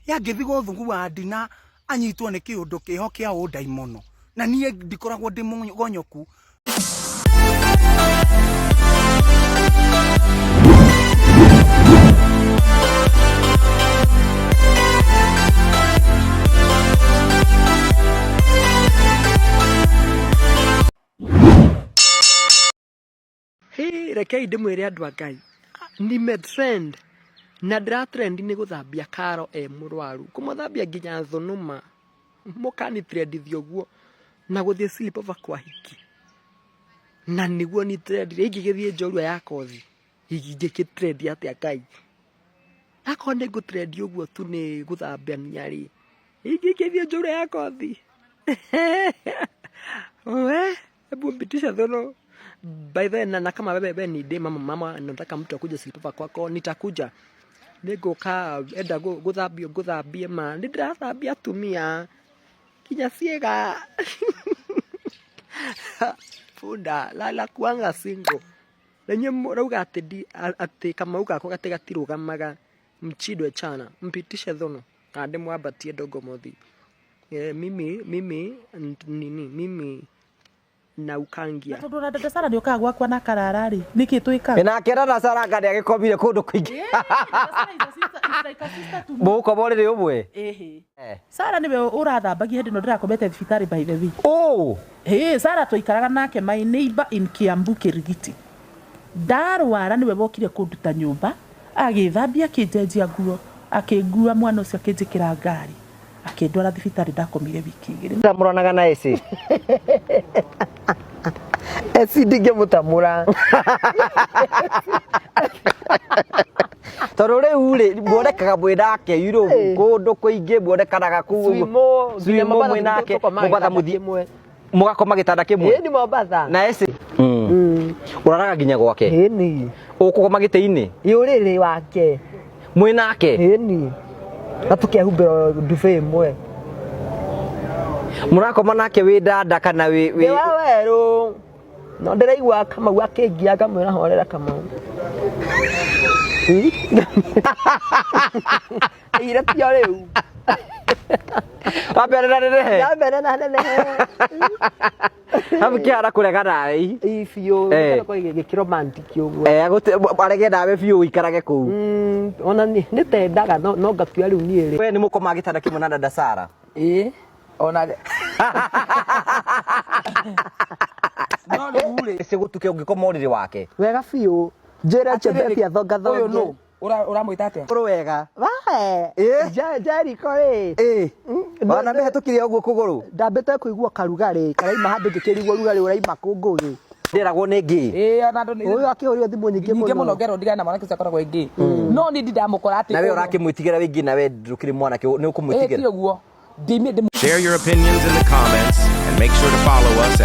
yangithi gothugu wa ndina anyitwo ni kiundu kiho kia undaimono na nie ndikoragwo ndi mugonyoku. Hey, rekei ndimwire andu a Ngai nime trend na ndira trend ni guthambia karo murwaru kumuthambia nginya thunuma mukani trendithio guo na guthie sleepover kwa hiki na niguo ni trend rigi githie njorua ya kothi igige trend atia Ngai akone go trend uguo tu ni guthambia nyari igige githie njorua ya kothi we ebu mbitisha thono. By then na kama bebe ni de mama nataka mtu akuje sleepover kwako nitakuja niguka enda guthambie ma ndirathambia tumia kinya ciega funda la kuanga single lenye rauga ati kama uka ko gatigatiruga mchidwe chana mpitishe thono kande mwabatie dogo mothi mimi na ukangia tondu na dada Sara ndioka gwakwa na kararari niki twika ina kera na Sara ngade agikomire kundu kwingi muko borire umwe Sara niwe urathambagia hindi no ndirakomete thibitari by the way. Oh Sara twaikaraga nake my neighbor in Kiambu Kirigiti ndarwara niwe wokire kunduta nyumba agithambia kinjenjia nguo akingua mwana ucio akinjikira ngari akindwara thibitari ndakomire wiki igiri ndamuranaga na ese esi dige mutamura torore ule bodekaga bwedake yiro kundu kuingi bodekanaga ku swimo mwenake mubatha muthie mugakoma gitanda kimwe ni Mombasa na ese uraraga ginya gwake ni ukukoma gite-ini yuriri wake mwenake ni atukiahumbira duve imwe murakoma nake wi dada kana wi weru no ndiraigua kama wakingia ngamwira horera kama ira tio riu wambere na nenehe amkiara kurega nawe ifio ko gikiromantic uguo arege nawe fiu ikarage ku ona ni tendaga no ngatua riu ni ri we ni mukoma gitanda kimwe na dada Sara ona no ule ese gutuke ungikoma uriri wake wega fiu njira chebeti athonga uyu no uramwita atia kuru wega wae jari kore bana mehatukiria uguo kuguru ndambete kuigua karugari karaima handu ngikirigwo rugari uraima kungugi ndiragwo ni ngi anadu ni uyu akihorio thimu nyingi muno ngero ndigana na mwanake ciakoragwo ingi no ni ndamukora ati nawe urakimwitigira wingi nawe ndukiri mwanake ni ukumwitigira uguo share your opinions in the comments and make sure to follow us